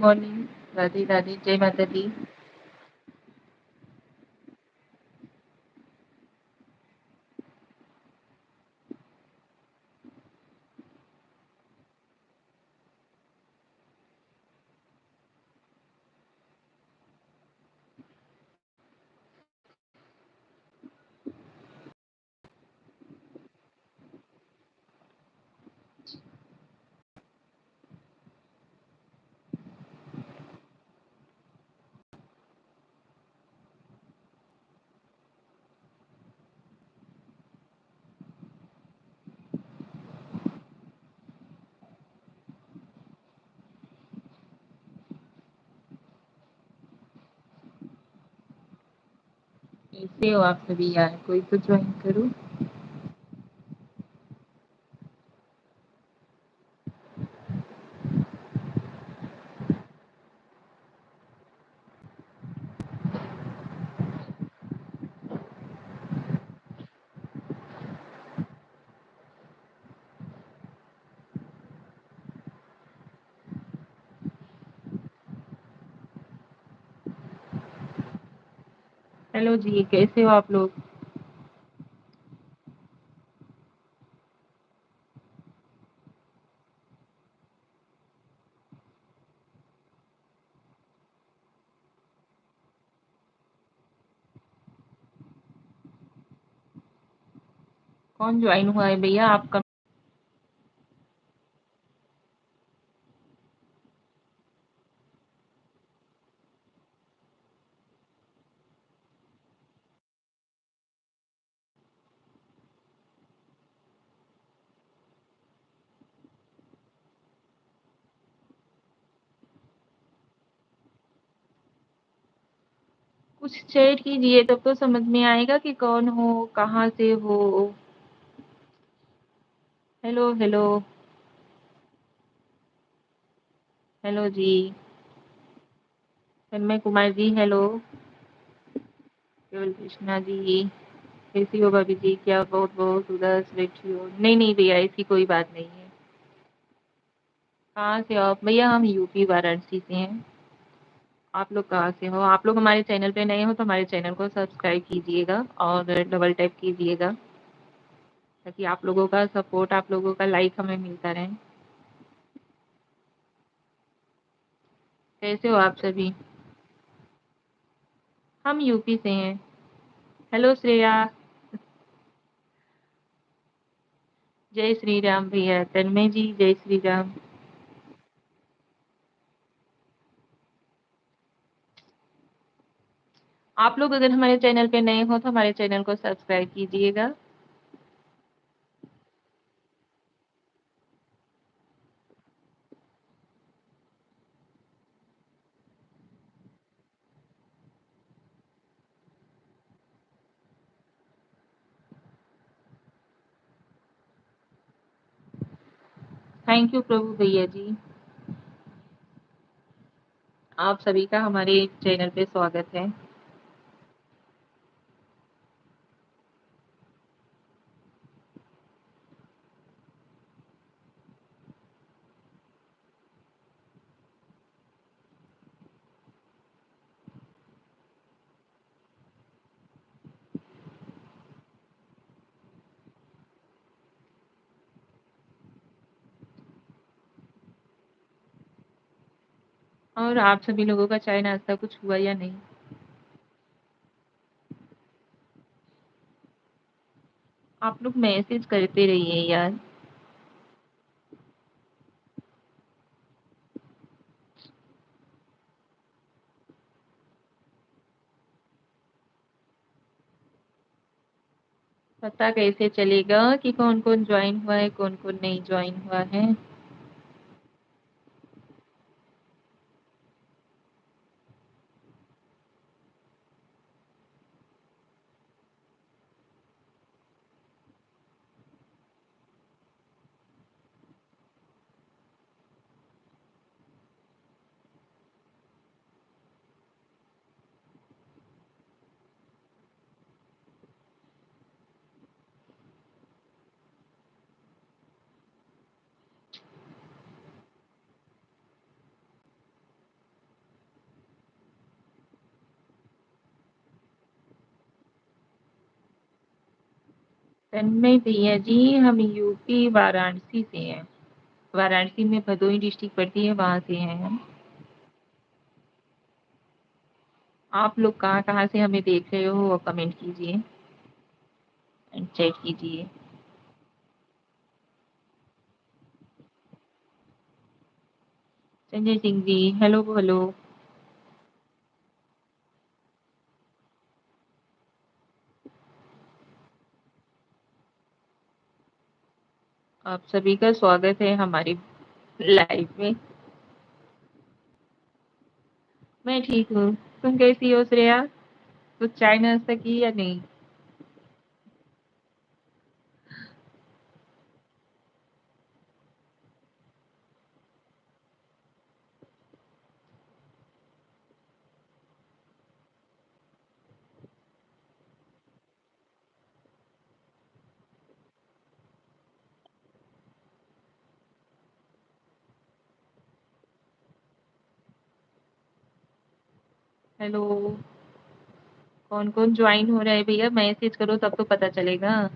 Morning. Radhe Radhe, जय माता दी। कैसे हो आप सभी यार? कोई तो ज्वाइन करो। हेलो जी, कैसे हो आप लोग? कौन ज्वाइन हुआ है भैया आपका? कुछ चैट कीजिए तब तो समझ में आएगा कि कौन हो, कहाँ से हो। Hello hello. हेलो जी। तन्मय कुमार जी, हेलो। केवल कृष्णा जी, कैसी हो भाभी जी? क्या बहुत बहुत उदास बैठी हो? नहीं नहीं भैया, ऐसी कोई बात नहीं है। कहाँ से हो आप भैया? हम यूपी वाराणसी से हैं। आप लोग कहाँ से हो? आप लोग हमारे चैनल पे नए हो तो हमारे चैनल को सब्सक्राइब कीजिएगा और डबल टैप कीजिएगा, ताकि आप लोगों का सपोर्ट, आप लोगों का लाइक हमें मिलता रहे। कैसे हो आप सभी? हम यूपी से हैं। हेलो श्रेया। जय श्री राम भैया। तन्मय जी, जय श्री राम। आप लोग अगर हमारे चैनल पे नए हो तो हमारे चैनल को सब्सक्राइब कीजिएगा। थैंक यू प्रभु भैया जी। आप सभी का हमारे चैनल पे स्वागत है। और आप सभी लोगों का चाय नाश्ता कुछ हुआ या नहीं? आप लोग मैसेज करते रहिए यार। पता कैसे चलेगा कि कौन कौन ज्वाइन हुआ है, कौन कौन नहीं ज्वाइन हुआ है? तन्मय भैया जी, हम यूपी वाराणसी से हैं। वाराणसी में भदोही डिस्ट्रिक्ट पड़ती है, वहाँ से हैं हम। आप लोग कहाँ-कहाँ से हमें देख रहे हो, वो कमेंट कीजिए एंड चैट कीजिए। Sanjay Singh ji, hello hello. आप सभी का स्वागत है हमारी लाइव में। मैं ठीक हूँ। तुम कैसी हो श्रेया? कुछ चाय नाश्ता की या नहीं? हेलो, कौन-कौन ज्वाइन हो रहा है भैया? मैसेज करो तब तो पता चलेगा।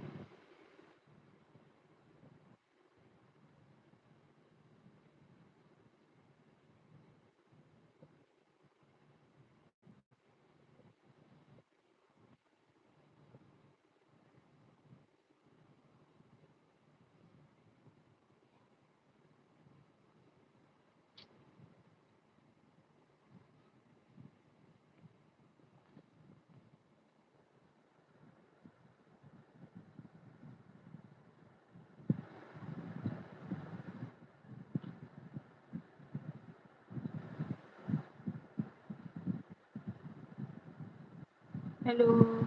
हेलो,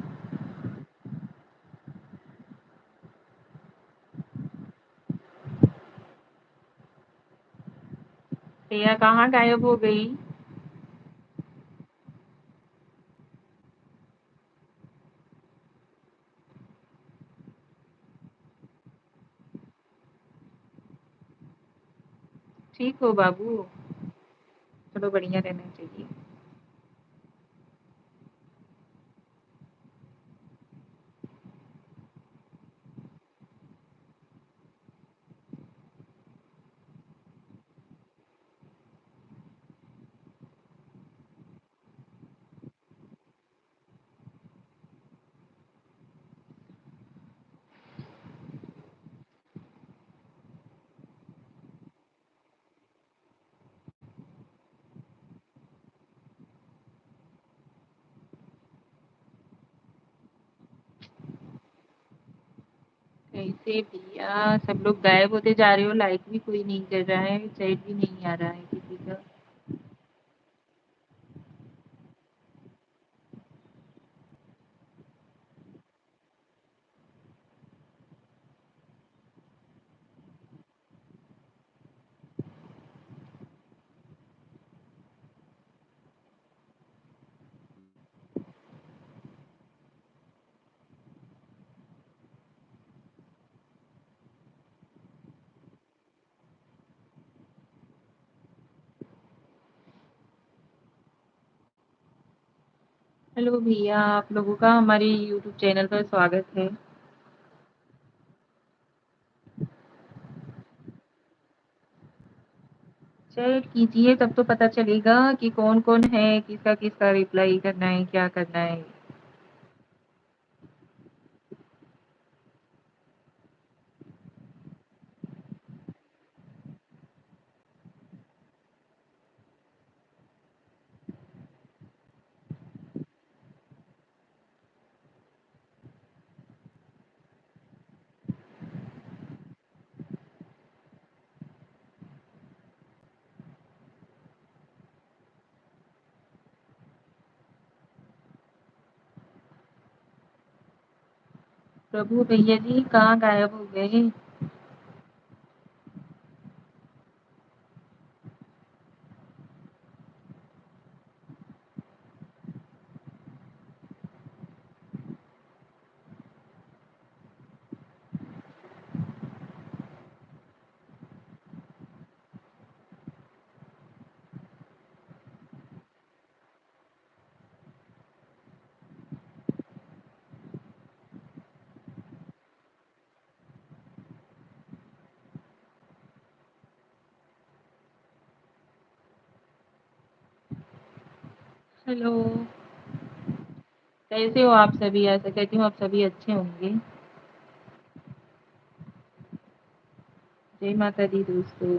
श्रेया कहाँ गायब हो गई? ठीक हो बाबू? चलो बढ़िया रहना चाहिए। कैसे भैया? सब लोग गायब होते जा रहे हो, लाइक भी कोई नहीं कर रहा है, चैट भी नहीं आ रहा है किसी का। हेलो भैया, आप लोगों का हमारे यूट्यूब चैनल पर स्वागत है। चैट कीजिए तब तो पता चलेगा कि कौन-कौन है, किसका-किसका रिप्लाई करना है, क्या करना है। प्रभु भैया जी कहाँ गायब हो गए? हेलो, कैसे हो आप सभी? ऐसा कहती हूँ आप सभी अच्छे होंगे। जय माता दी दोस्तों।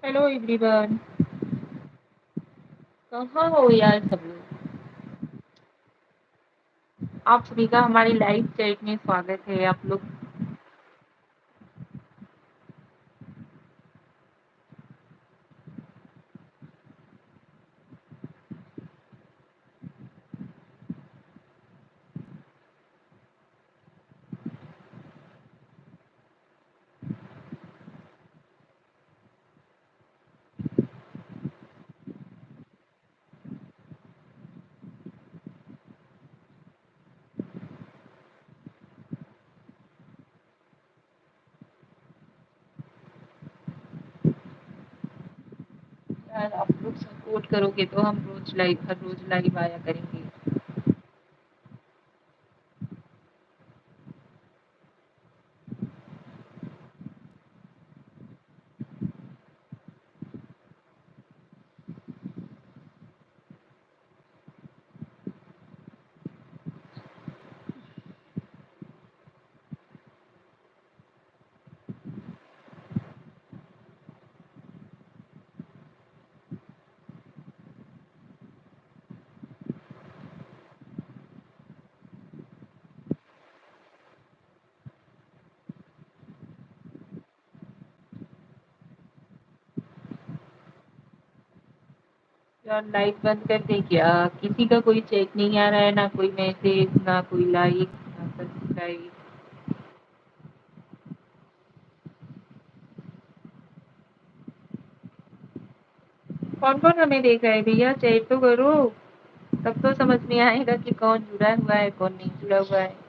हेलो एवरीवन, कहाँ हो यार सब लोग? आप सभी का हमारी लाइव चैट में स्वागत है। आप लोग यार आप लोग सपोर्ट करोगे तो हम हर रोज लाइव आया करेंगे। यार लाइव बंद कर दे क्या? किसी का कोई चेक नहीं आ रहा है, ना कोई मैसेज, ना कोई लाइक, ना सब्सक्राइब। कौन कौन हमें देख रहा है भैया? चैट तो करो, तब तो समझ में आएगा कि कौन जुड़ा हुआ है कौन नहीं जुड़ा हुआ है।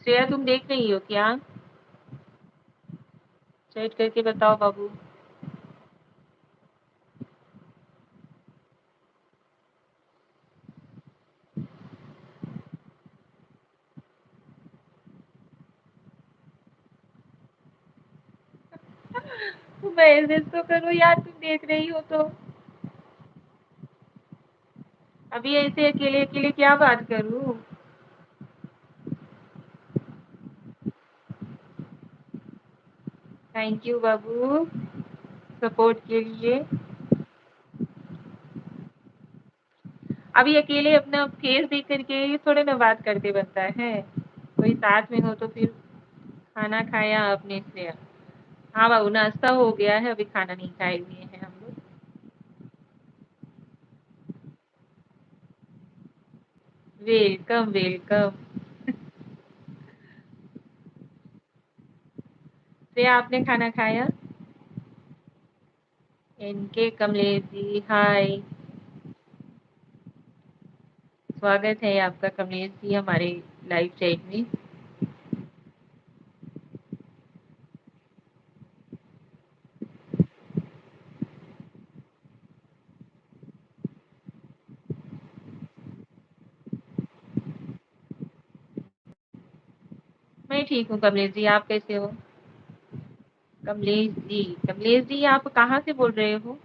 श्रेया तुम देख रही हो क्या? चैट करके बताओ बाबू। तुम मैसेज तो करो यार, तुम देख रही हो तो। अभी ऐसे अकेले अकेले क्या बात करूं? थैंक यू बाबू, सपोर्ट के लिए। अभी अकेले अपना फेस देख करके थोड़े ना बात करते बनता है। कोई साथ में हो तो फिर। खाना खाया आपने श्रेया? हाँ बाबू, नाश्ता हो गया है, अभी खाना नहीं खाए हुए हैं हम लोग। Welcome welcome. श्रेया आपने खाना खाया? इनके कमलेश जी हाय। स्वागत है आपका कमलेश जी हमारे लाइव चैट में। मैं ठीक हूँ कमलेश जी, आप कैसे हो? कमलेश जी आप कहाँ से बोल रहे हो?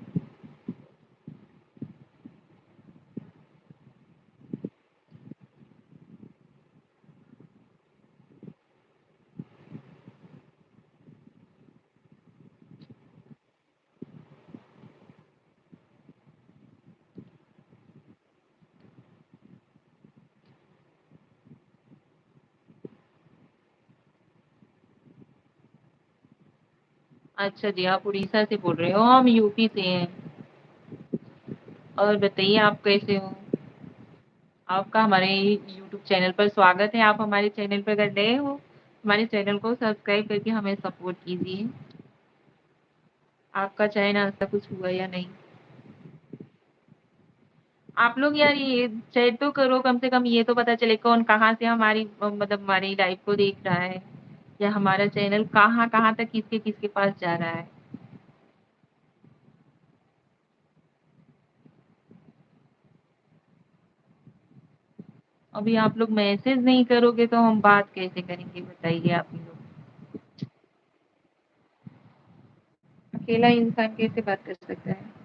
अच्छा जी, आप उड़ीसा से बोल रहे हो, हम यूपी से हैं। और बताइए आप कैसे हो? आपका हमारे यूट्यूब चैनल पर स्वागत है। आप हमारे चैनल पर अगर नए हो, हमारे चैनल को सब्सक्राइब करके हमें सपोर्ट कीजिए। आपका चाय नाश्ता कुछ हुआ या नहीं? आप लोग यार ये चैट तो करो, कम से कम ये तो पता चले कौन कहाँ से हमारी मतलब हमारी लाइव को देख रहा है, या हमारा चैनल कहाँ कहाँ तक किसके किसके पास जा रहा है। अभी आप लोग मैसेज नहीं करोगे तो हम बात कैसे करेंगे, बताइए आप ही लोग। अकेला इंसान कैसे बात कर सकता है?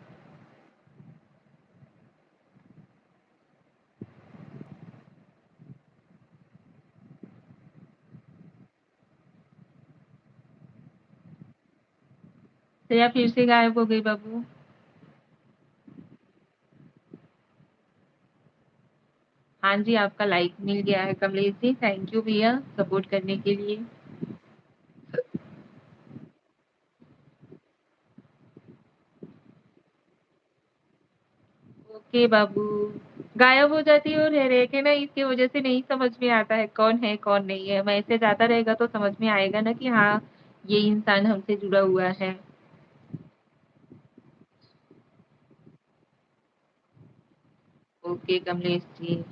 तो या फिर से गायब हो गई बाबू? हाँ जी, आपका लाइक मिल गया है कमलेश जी, थैंक यू भैया सपोर्ट करने के लिए। ओके बाबू। गायब हो जाती है और रह के ना, इसकी वजह से नहीं समझ में आता है कौन है कौन नहीं है। मैसेज आता रहेगा तो समझ में आएगा ना कि हाँ, ये इंसान हमसे जुड़ा हुआ है। ओके कमलेश जी।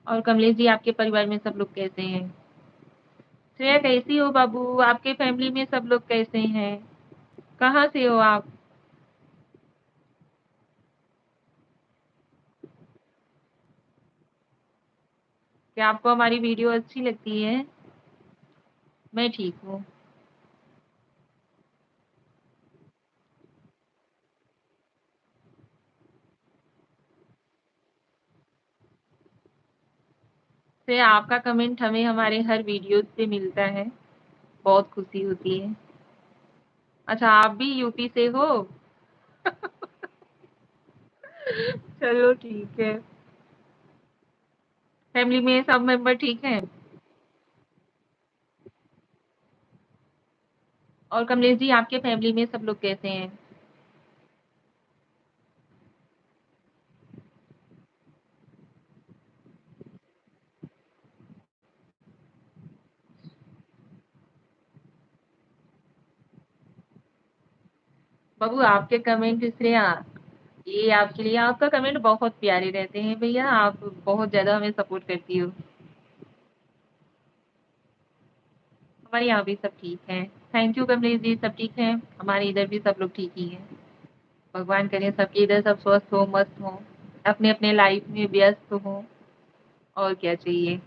और कमलेश जी आपके परिवार में सब लोग कैसे हैं? श्रेया कैसी हो बाबू? आपके फैमिली में सब लोग कैसे हैं? कहाँ से हो आप? क्या आपको हमारी वीडियो अच्छी लगती है? मैं ठीक हूँ। से आपका कमेंट हमें हमारे हर वीडियो से मिलता है, बहुत खुशी होती है। अच्छा आप भी यूपी से हो? चलो ठीक है। फैमिली में सब मेंबर ठीक हैं? और कमलेश जी आपके फैमिली में सब लोग कैसे हैं? बाबू आपके कमेंट श्रेया, ये आपके लिए, आपका कमेंट बहुत प्यारे रहते हैं भैया, आप बहुत ज्यादा हमें सपोर्ट करती हो। हमारे यहाँ भी सब ठीक है। थैंक यू कमलेश जी, सब ठीक है। हमारे इधर भी सब लोग ठीक ही हैं। भगवान करे सबके इधर सब स्वस्थ हो, मस्त हो, अपने अपने लाइफ में व्यस्त हो। और क्या चाहिए।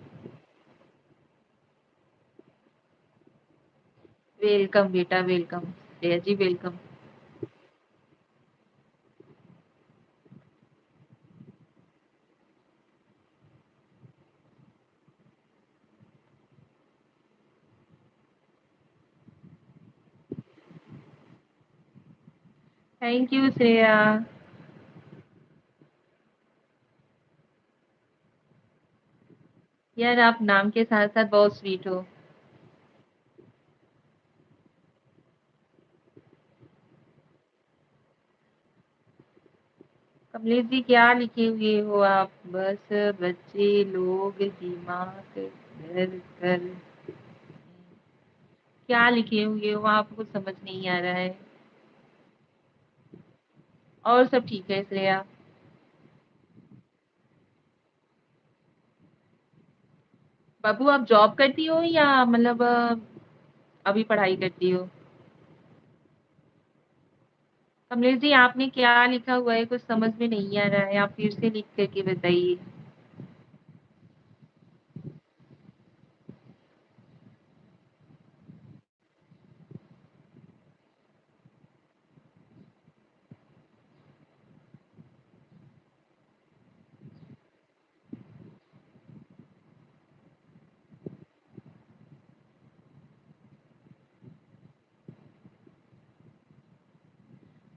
वेलकम बेटा welcome. Jaya ji welcome. Thank you Shreya. यार आप नाम के साथ साथ बहुत स्वीट हो। कमलेश जी क्या लिखे हुए हो आप? बस बच्चे लोग दिमाग घर कर। क्या लिखे हुए हो आप? कुछ समझ नहीं आ रहा है। और सब ठीक है श्रेया? बाबू आप जॉब करती हो या मतलब अभी पढ़ाई करती हो? कमलेश जी आपने क्या लिखा हुआ है? कुछ समझ में नहीं आ रहा है, आप फिर से लिख करके बताइए।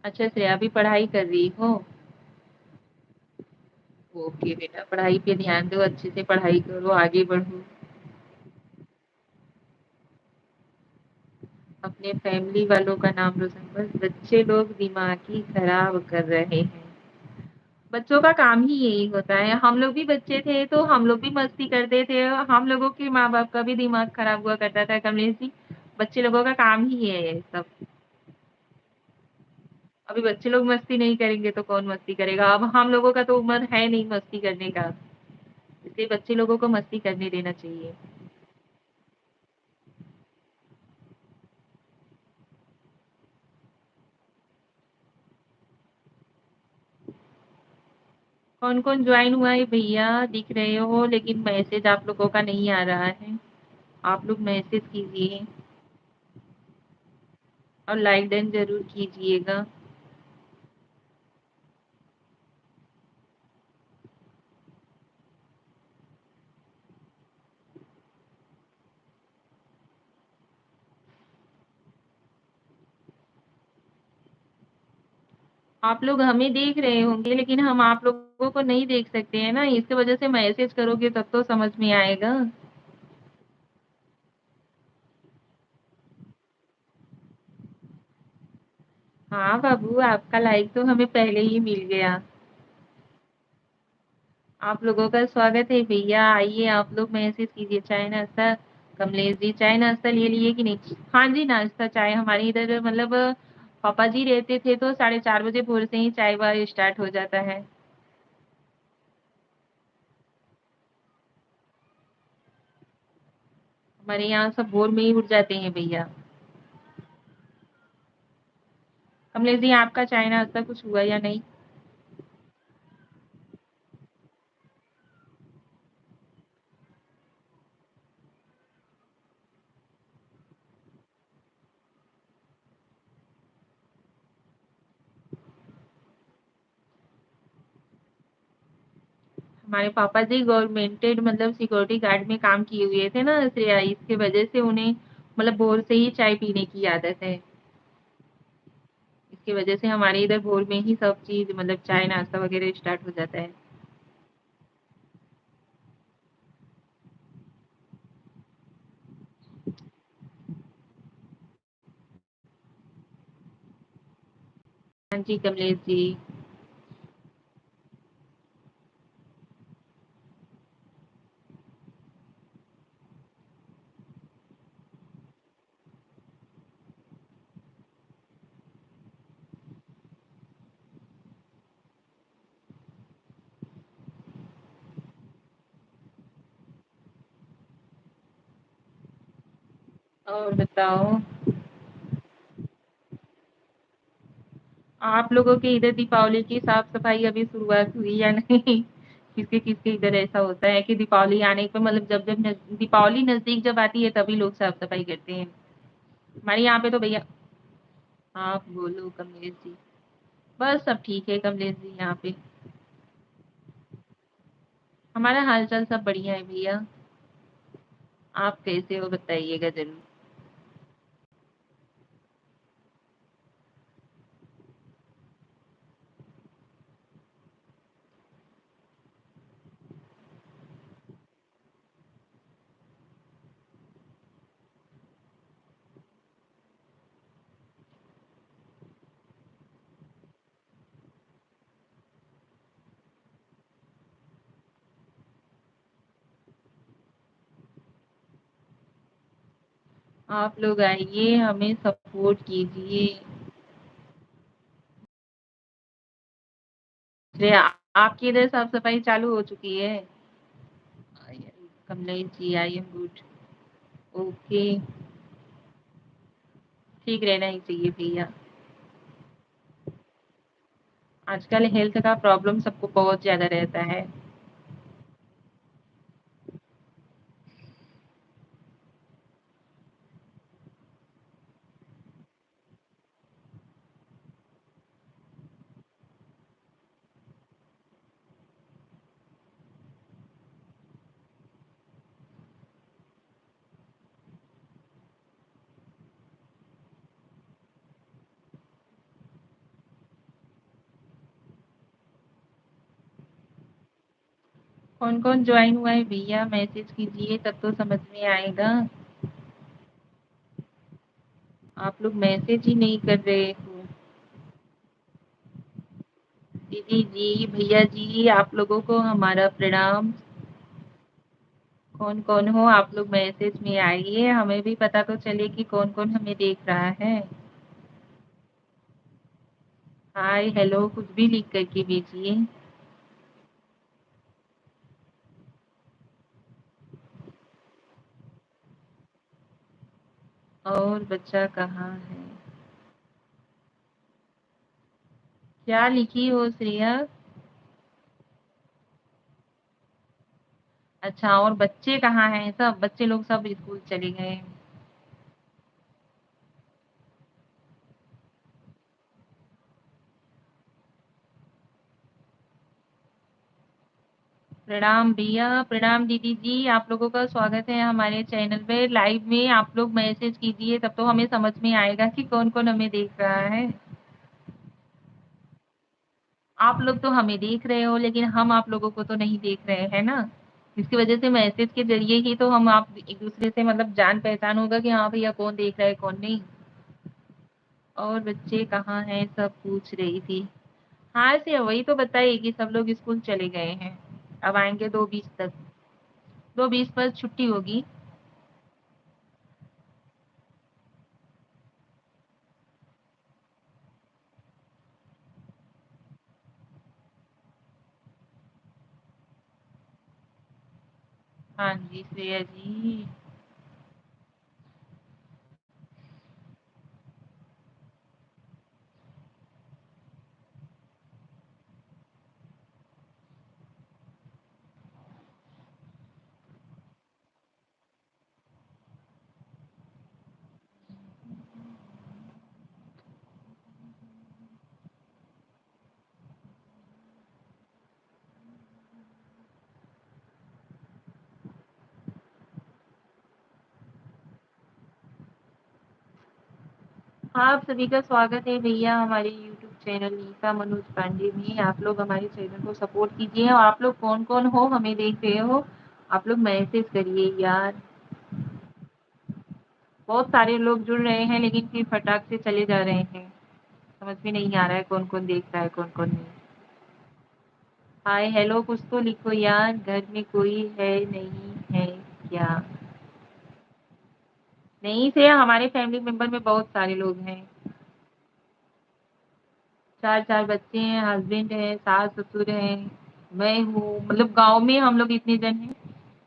अच्छा श्रेया भी पढ़ाई कर रही हो? ओके बेटा, पढ़ाई पे ध्यान दो, अच्छे से पढ़ाई करो, आगे बढ़ो। अपने फैमिली वालों का नाम रोशन, बस बच्चे लोग दिमाग ही खराब कर रहे हैं। बच्चों का काम ही यही होता है। हम लोग भी बच्चे थे तो हम लोग भी मस्ती करते थे, हम लोगों के माँ बाप का भी दिमाग खराब हुआ करता था कमलेश जी। बच्चे लोगों का काम ही है सब। अभी बच्चे लोग मस्ती नहीं करेंगे तो कौन मस्ती करेगा? अब हम लोगों का तो उम्र है नहीं मस्ती करने का, इसलिए बच्चे लोगों को मस्ती करने देना चाहिए। कौन कौन ज्वाइन हुआ है भैया? दिख रहे हो लेकिन मैसेज आप लोगों का नहीं आ रहा है। आप लोग मैसेज कीजिए और लाइक डन जरूर कीजिएगा। आप लोग हमें देख रहे होंगे लेकिन हम आप लोगों को नहीं देख सकते हैं ना, इसकी वजह से मैसेज करोगे तब तो समझ में आएगा। हाँ बाबू, आपका लाइक तो हमें पहले ही मिल गया। आप लोगों का स्वागत है भैया, आइए आप लोग मैसेज कीजिए। चाय नाश्ता? कमलेश जी चाय नाश्ता ले लिए कि नहीं? हाँ जी, नाश्ता चाय हमारे इधर मतलब पापा जी रहते थे तो 4:30 बजे भोर से ही चाय वाय स्टार्ट हो जाता है। हमारे यहाँ सब भोर में ही उठ जाते हैं भैया। कमलेश जी आपका चाय नाश्ता कुछ हुआ या नहीं? हमारे पापा जी गवर्नमेंटेड मतलब सिक्योरिटी गार्ड में काम किए हुए थे ना श्रेया, इसके वजह से उन्हें मतलब भोर से ही चाय पीने की आदत है। इसकी वजह से हमारे इधर भोर में ही सब चीज मतलब चाय नाश्ता वगैरह स्टार्ट हो जाता है। हाँ जी कमलेश जी। और बताओ, आप लोगों के इधर दीपावली की साफ सफाई अभी शुरुआत हुई या नहीं? किसके किसके इधर ऐसा होता है कि दीपावली आने पे मतलब जब जब दीपावली नजदीक जब आती है तभी लोग साफ सफाई करते हैं। हमारे यहाँ पे तो भैया। आप बोलो कमलेश जी। बस सब ठीक है कमलेश जी यहाँ पे। हमारा हालचाल सब बढ़िया है भैया। आप कैसे हो बताइएगा जरूर। आप लोग आइए, हमें सपोर्ट कीजिए। अरे आपकी इधर साफ सफाई चालू हो चुकी है? Kamlesh ji I am good. Okay. ठीक रहना ही चाहिए भैया। आजकल हेल्थ का प्रॉब्लम सबको बहुत ज्यादा रहता है। कौन-कौन जॉइन हुआ है भैया मैसेज कीजिए तब तो समझ में आएगा। आप लोग मैसेज ही नहीं कर रहे हो। दीदी जी, भैया जी, आप लोगों को हमारा प्रणाम। कौन-कौन हो आप लोग मैसेज में आइए, हमें भी पता तो चले कि कौन-कौन हमें देख रहा है। हाय, हेलो कुछ भी लिख कर के भेजिए। और बच्चा कहाँ है? क्या लिखी हो श्रेया? अच्छा और बच्चे कहाँ हैं? सब बच्चे लोग सब स्कूल चले गए। प्रणाम भैया, प्रणाम दीदी जी, आप लोगों का स्वागत है हमारे चैनल पे। लाइव में आप लोग मैसेज कीजिए तब तो हमें समझ में आएगा कि कौन-कौन हमें देख रहा है। आप लोग तो हमें देख रहे हो लेकिन हम आप लोगों को तो नहीं देख रहे हैं ना। इसकी वजह से मैसेज के ज़रिए ही तो हम आप एक-दूसरे से मतलब जान-पहचान होगा कि हाँ भैया कौन देख रहा है, कौन नहीं। और बच्चे कहाँ हैं सब पूछ रही थी। हाँ, से वही तो बताइए कि सब लोग स्कूल चले गए हैं। अब आएँगे 2:20 तक। 2:20 पर छुट्टी होगी। हाँ जी, श्रेया जी। हाँ, आप सभी का स्वागत है भैया हमारे यूट्यूब चैनल नीता मनोज पांडे में। आप लोग हमारे चैनल को सपोर्ट कीजिए और आप लोग कौन-कौन हो हमें देख रहे हो, आप लोग मैसेज करिए यार। बहुत सारे लोग जुड़ रहे हैं लेकिन फिर फटाक से चले जा रहे हैं। समझ में नहीं आ रहा है कौन-कौन देख रहा है, कौन-कौन नहीं। हाय, हेलो कुछ तो लिखो यार, घर में कोई है नहीं है क्या? नहीं से हमारे फैमिली मेंबर में बहुत सारे लोग हैं। 4-4 बच्चे हैं, हस्बैंड है, सास-ससुर हैं, मैं हूँ, मतलब गाँव में हम लोग इतने जन हैं।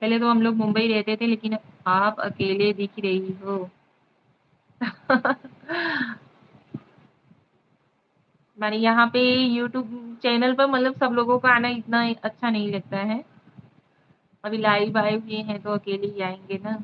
पहले तो हम लोग मुंबई रहते थे लेकिन आप अकेले दिख रही हो। हमारे यहाँ पे यूट्यूब चैनल पर मतलब सब लोगों का आना इतना अच्छा नहीं लगता है। अभी लाइव आए हुए हैं तो अकेले ही आएँगे ना।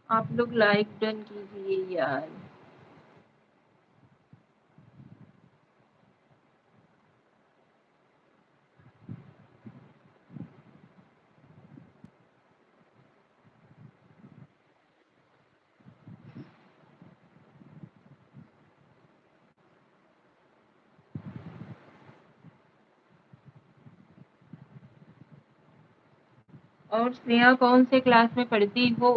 आप लोग लाइक डन कीजिए यार। और स्नेहा कौन से क्लास में पढ़ती हो?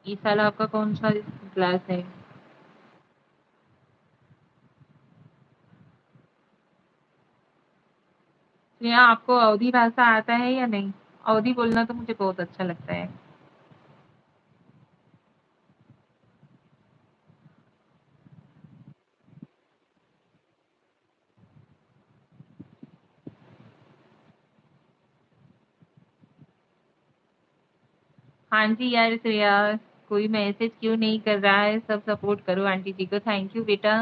इस साल आपका कौन सा क्लास है? स्नेहा आपको अवधी भाषा आता है या नहीं? अवधी बोलना तो मुझे बहुत अच्छा लगता है। हाँ जी यार श्रेया, कोई मैसेज क्यों नहीं कर रहा है? सब सपोर्ट करो आंटी जी को। थैंक यू बेटा।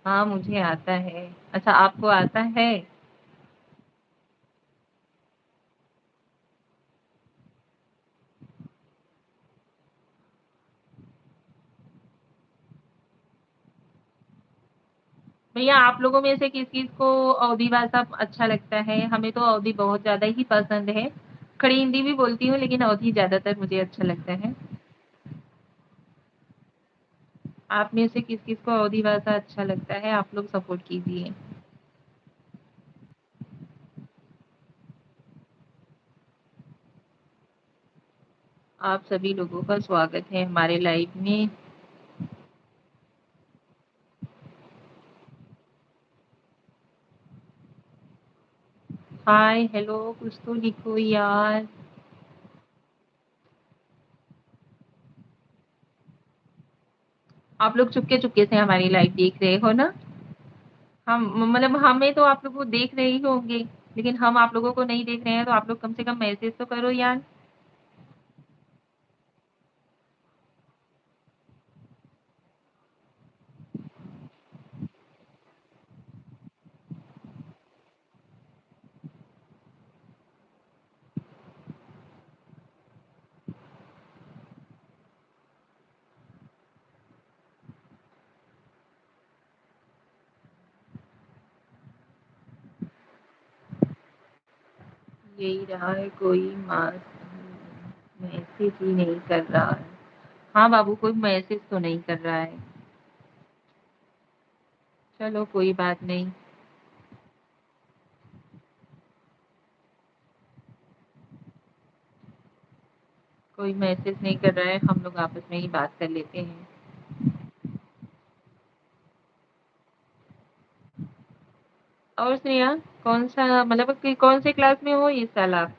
हाँ, मुझे आता है। अच्छा आपको आता है? भैया आप लोगों में से किस-किस को अवधी भाषा अच्छा लगता है? हमें तो अवधी बहुत ज़्यादा ही पसंद है। खड़ी हिंदी भी बोलती हूँ लेकिन अवधी ज़्यादातर मुझे अच्छा लगता है। आप में से किस-किस को अवधी भाषा अच्छा लगता है? आप लोग सपोर्ट कीजिए। आप सभी लोगों का स्वागत है हमारे लाइव में। हाय, हेलो कुछ तो लिखो यार। आप लोग चुपके-चुपके से हमारी लाइव देख रहे हो ना? हम मतलब हमें तो आप लोग वो देख रहे ही होंगे, लेकिन हम आप लोगों को नहीं देख रहे हैं, तो आप लोग कम से कम मैसेज तो करो यार। यही रहा है कोई मास मैसेज ही नहीं कर रहा है। हाँ बाबू, कोई मैसेज तो नहीं कर रहा है। चलो कोई बात नहीं। कोई मैसेज नहीं कर रहा है, हम लोग आपस में ही बात कर लेते हैं। और स्नेहा, कौन-सा मतलब कि कौन से क्लास में हो इस साल आप?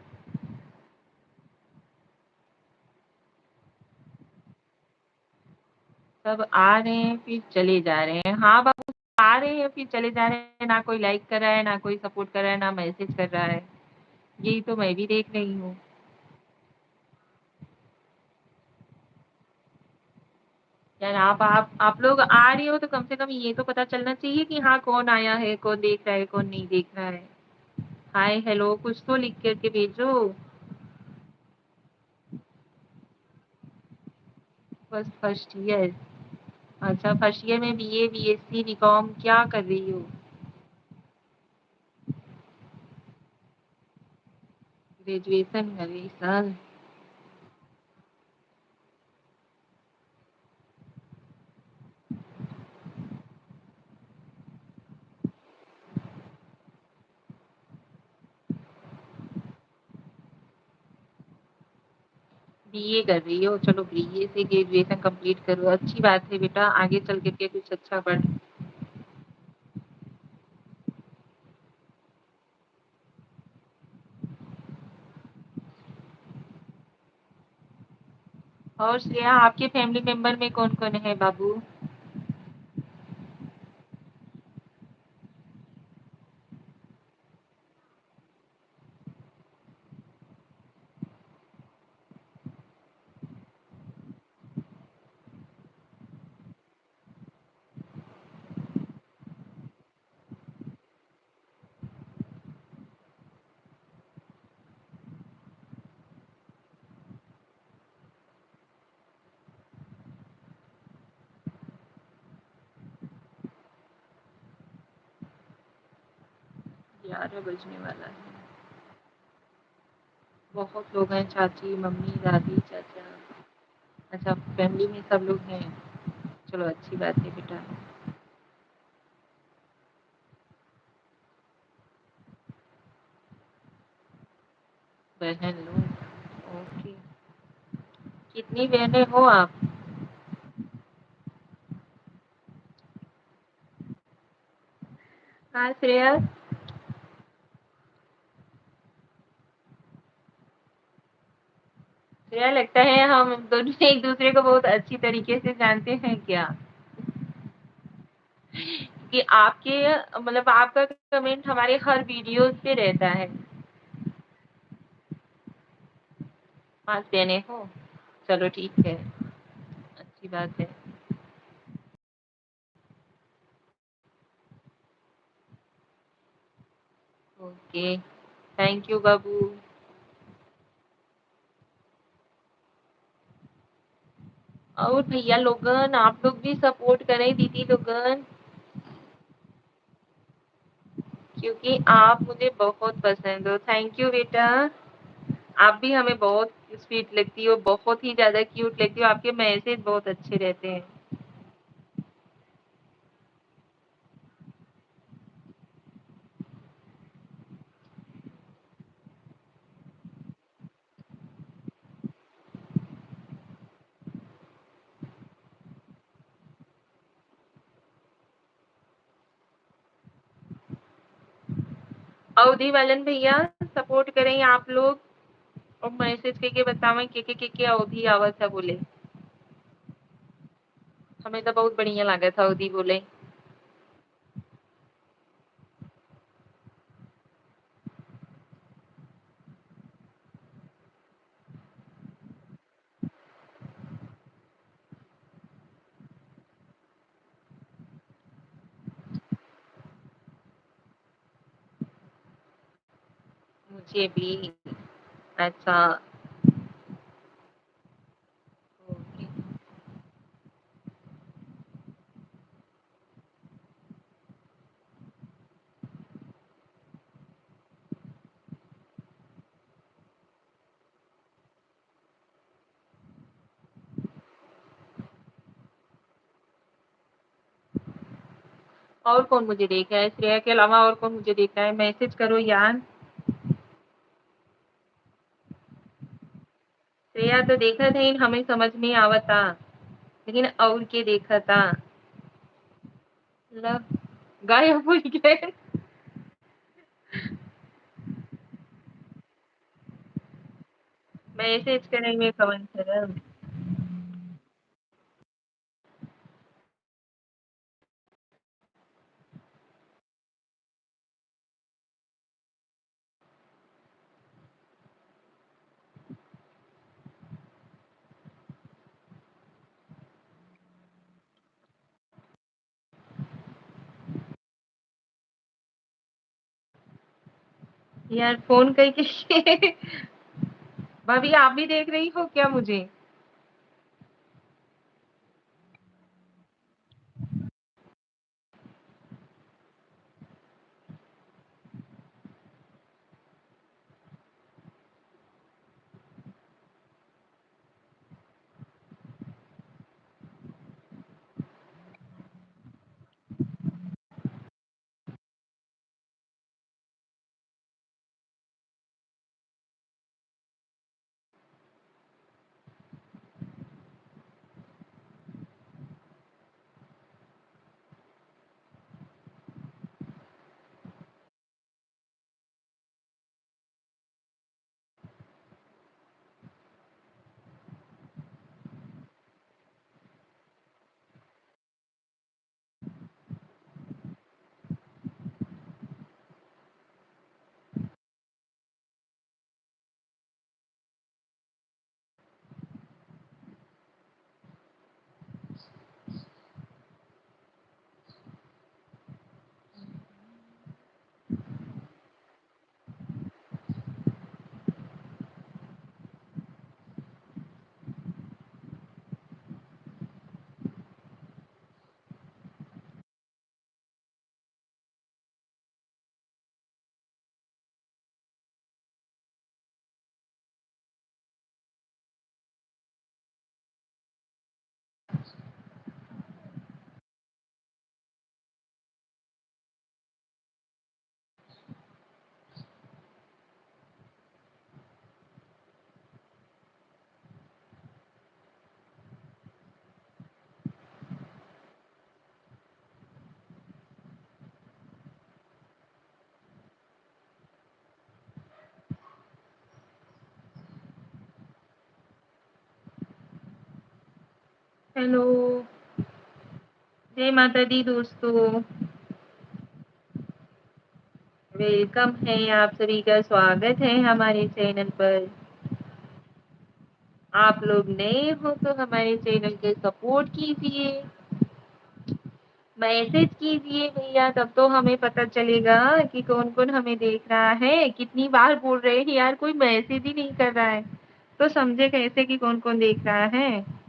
सब आ रहे हैं फिर चले जा रहे हैं। हाँ बाबू, आ रहे हैं फिर चले जा रहे हैं, ना कोई लाइक कर रहा है, ना कोई सपोर्ट कर रहा है, ना मैसेज कर रहा है। यही तो मैं भी देख रही हूँ। यार आप लोग आ रहे हो तो कम से कम ये तो पता चलना चाहिए कि हाँ, कौन आया है, कौन देख रहा है, कौन नहीं देख रहा है। हाय, हेलो कुछ तो लिख कर के भेजो। बस फर्स्ट ईयर। अच्छा, फर्स्ट ईयर में बीए, बीएससी, बीकॉम क्या कर रही हो? ग्रेजुएशन कर रही इस साल? बीए कर रही हो? चलो बीए से ग्रेजुएशन कंप्लीट करो, अच्छी बात है बेटा, आगे चल कर के कुछ अच्छा पढ़। और श्रेया, आपके फैमिली मेंबर में कौन-कौन है बाबू? ग्यारह बजने वाला है। बहुत लोग हैं, चाची, मम्मी, दादी, चाचा। अच्छा, फैमिली में सब लोग हैं। चलो अच्छी बात है बेटा। बहन लोग, ओके। कितनी बहनें हो आप? हाँ श्रेया। श्रेया, लगता है हम दोनों एक दूसरे को बहुत अच्छी तरीके से जानते हैं क्या? कि आपके मतलब आपका कमेंट हमारे हर वीडियोस पे रहता है। 5 बहनें हो? चलो ठीक है, अच्छी बात है। ओके, थैंक यू बाबू। और भैया लोगन, आप लोग भी सपोर्ट करें दीदी लोगन। क्योंकि आप मुझे बहुत पसंद हो। थैंक यू बेटा। आप भी हमें बहुत स्वीट लगती हो, बहुत ही ज़्यादा क्यूट लगती हो, आपके मैसेज बहुत अच्छे रहते हैं। अवधि वालन भैया सपोर्ट करें आप लोग और मैसेज करके बतावें के अवधि आवत है बोले। हमें तो बहुत बढ़िया लागत था अवधि बोले। मुझे भी। अच्छा। ओके। और कौन मुझे देख रहा है? श्रेया के अलावा और कौन मुझे देख रहा है? मैसेज करो यार। श्रेया तो देखा था, हमें समझ में आवता, लेकिन और के देखा था। ल गायब हो गए। मैसेज करेंगे कमेंट करें। यार फ़ोन करके भाभी आप भी देख रही हो क्या मुझे? हेलो। जय माता दी दोस्तों। वेलकम है, आप सभी का स्वागत है हमारे चैनल पर। आप लोग नए हो तो हमारे चैनल को सपोर्ट कीजिए, मैसेज कीजिए भैया, तब तो हमें पता चलेगा कि कौन-कौन हमें देख रहा है। कितनी बार बोल रहे हैं यार, कोई मैसेज ही नहीं कर रहा है, तो समझे कैसे कि कौन-कौन देख रहा है?